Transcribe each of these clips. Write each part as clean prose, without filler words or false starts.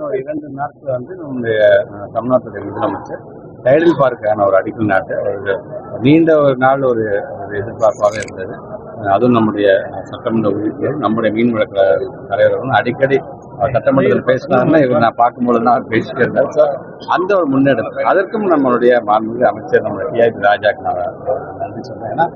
இன்னொரு 2 நாட்கள் வந்து நம்முடைய தமிழ்நாட்டுடைய முதலமைச்சர் டைடல் பார்க்கான ஒரு அடிக்கல் நாட்டு ஒரு நீண்ட ஒரு நாள் ஒரு எதிர்பார்ப்பாக இருந்தது. அதுவும் நம்முடைய சட்டமன்ற உறுப்பினர் நம்முடைய மீன்வள தலைவர்களும் அடிக்கடி சட்டமன்றத்தில் பேசினாருன்னா இவர் நான் பார்க்கும்போது தான் அவர் பேசிட்டே இருந்தார். ஸோ அந்த ஒரு முன்னெடுப்பு அதற்கும் நம்மளுடைய மாண்புமிகு அமைச்சர் நம்மளுடைய டிஆர்பி ராஜாக்கு நான் நன்றி சொன்னேன். ஏன்னா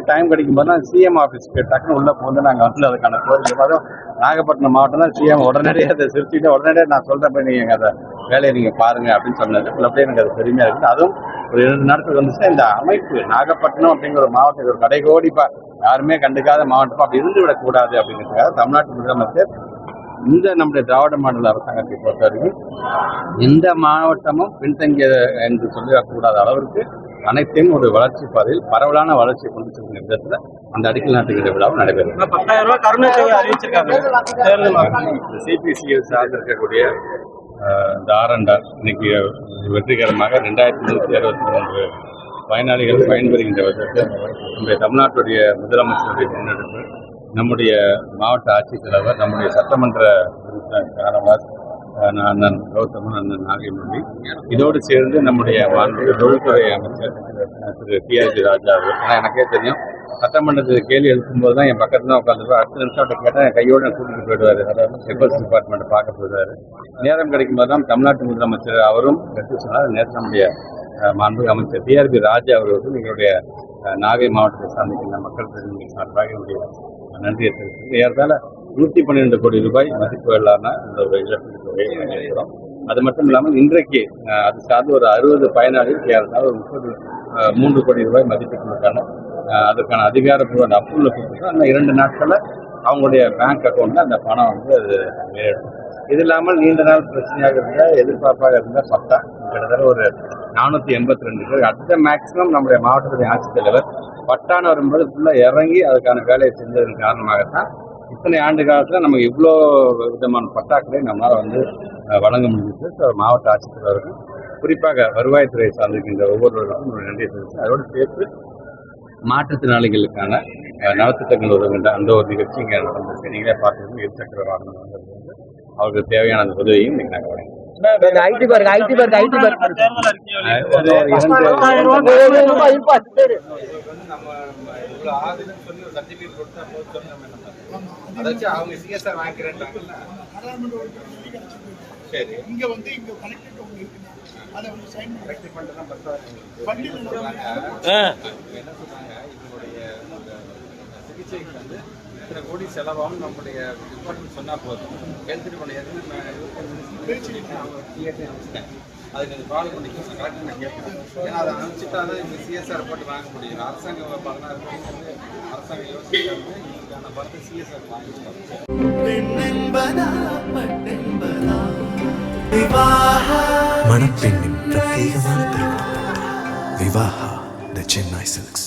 டைம் கிடைக்கும் போது தான் சிஎம் ஆஃபீஸ்க்கு டக்குன்னு உள்ள போந்து நாங்கள் வந்து அதுக்கான கோரிக்கை பார்த்தோம். நாகப்பட்டினம் மாவட்டம் தான் சிஎம் உடனடியாக அதை சிரிச்சுட்டு உடனடியாக நான் சொல்கிறப்ப நீங்கள் அதை வேலையை நீங்கள் பாருங்கள் அப்படின்னு சொன்னது. அப்படியே எனக்கு அது பெருமையாக இருக்குது. அதுவும் ஒரு 2 நாட்கள் வந்துச்சுன்னா இந்த அமைப்பு நாகப்பட்டினம் அப்படிங்கிற ஒரு மாவட்டத்தில் ஒரு கடைகோடிப்பா யாருமே கண்டுக்காத மாவட்டப்பா அப்படி இருந்து விடக்கூடாது அப்படிங்கிறதுக்காக தமிழ்நாட்டு முதலமைச்சர் இந்த நம்முடைய திராவிட மாடல் அரசாங்கத்தை பொறுத்த வரைக்கும் எந்த மாவட்டமும் பின்தங்கியது என்று சொல்லிடக்கூடாத அளவிற்கு அனைத்தையும் ஒரு வளர்ச்சி பாதையில் பரவலான வளர்ச்சியை கொண்டு செல்கிற விதத்தில் அந்த அடிக்கல் நாட்டுகிற விழாவும் நடைபெறும். 10,000 ரூபாய் கருணை தொகை அறிவிச்சிருக்காங்க. சிபிசிஎல் சார்ந்திருக்கக்கூடிய இந்த ஆர்என்ஆர் இன்னைக்கு வெற்றிகரமாக 2063 பயனாளிகள் பயன்பெறுகின்ற விதத்தில் நம்முடைய தமிழ்நாட்டுடைய முதலமைச்சருடைய முன்னெடுப்பு, நம்முடைய மாவட்ட ஆட்சித்தலைவர், நம்முடைய சட்டமன்ற உறுப்பினர் காரவாஸ், அண்ணன் கௌதமன், அண்ணன் நாகைமொழி, இதோடு சேர்ந்து நம்முடைய மாண்புமிகு தொழில்துறை அமைச்சர் திரு டிஆர்பி ராஜா அவர். ஏன்னா எனக்கே தெரியும் சட்டமன்றத்தில் கேள்வி எழுப்பும்போது தான் என் பக்கத்துல தான் உட்காந்துருவார். அடுத்த நிமிஷம் அவர்கிட்ட கேட்டால் என் கையோடு கூட்டிகிட்டு போயிடுவார். அதாவது செக்யூரிட்டி டிபார்ட்மெண்ட்டை பார்க்க போயிடுவார். நேரம் கிடைக்கும் போது தான் தமிழ்நாட்டு முதலமைச்சர் அவரும் எடுத்து சொன்னார். நேற்று நம்முடைய மாண்புமிகு அமைச்சர் டிஆர்பி ராஜா அவர்களுக்கும் எங்களுடைய நாகை மாவட்டத்தை சார்ந்திருக்கின்ற மக்கள் பிரதிநிதிகள் சார்பாக என்னுடைய நன்றியை தெரிவித்து ஏறத்தாழ 112 கோடி ரூபாய் மதிப்புகளான இந்த ஒரு இழப்பீடு தொகையை வழங்கியிருக்கிறோம். அது மட்டும் இல்லாமல் இன்றைக்கு அது சார்ந்து ஒரு 60 பயனாளிகள் ஏறத்தாழ ஒரு 33 கோடி ரூபாய் மதிப்பீட்டுக்கான அதுக்கான அதிகாரப்பூர்வ அப்ரூவல் கொடுத்துருக்கோம். அந்த 2 நாட்களில் அவங்களுடைய பேங்க் அக்கௌண்ட்டில் அந்த பணம் வந்து அது வெளியிடும். இது இல்லாமல் நீண்ட நாள் பிரச்சனையாக இருந்தால் எதிர்பார்ப்பாக இருந்தால் பட்டா கிட்டத்தட்ட ஒரு 482 பேர் அடுத்த மேக்சிமம் நம்முடைய மாவட்டத்துடைய ஆட்சித்தலைவர் பட்டான வரும்போது ஃபுல்லாக இறங்கி அதுக்கான வேலையை செஞ்சதன் காரணமாகத்தான் இத்தனை ஆண்டு காலத்தில் நமக்கு இவ்வளோ விதமான பட்டாக்களை நம்மளால் வந்து வழங்க முடிஞ்சிச்சு. ஸோ மாவட்ட ஆட்சித்தலைவர்கள் குறிப்பாக வருவாய்த்துறை சார்ந்திருக்கின்ற ஒவ்வொருவருக்கும் ஒரு நன்றியை தெரிவித்து அதோடு சேர்த்து மாற்றுத்திறனாளிகளுக்கான நலத்திட்டங்கள் உதவுகின்ற அந்த ஒரு நிகழ்ச்சி இங்கே நடந்திருக்கு. நீங்களே பார்த்துருக்கோம். 2 சக்கர வாகனம் வந்தது வந்து அவர்களுக்கு தேவையான அந்த உதவியும் இன்னைக்கு நாங்கள் வழங்குவோம். சிகிச்சைக்கு வந்து இத்தனை கோடி செலவாகும் நம்முடைய டிபார்ட்மெண்ட் சொன்னால் போதும். ஹெல்த் டிபார்ட்மெண்ட் அதுக்கு அது ஃபாலோ பண்ணிக்கணும். கரெக்டாக நான் கேட்பேன். ஏன்னா அதை அனுப்பிச்சிட்டா தான் இந்த சிஎஸ்ஆர் போட்டு வாங்க முடியும். அரசாங்கம் 16 வந்து அரசாங்கம் யோசிக்கிறது இதுக்கான பார்த்து சிஎஸ்ஆர் வாங்கிக்கலாம். மணப்பெண்ணின் பிரத்யேகமான திருமணம் விவாஹா தி சென்னை சில்க்ஸ்.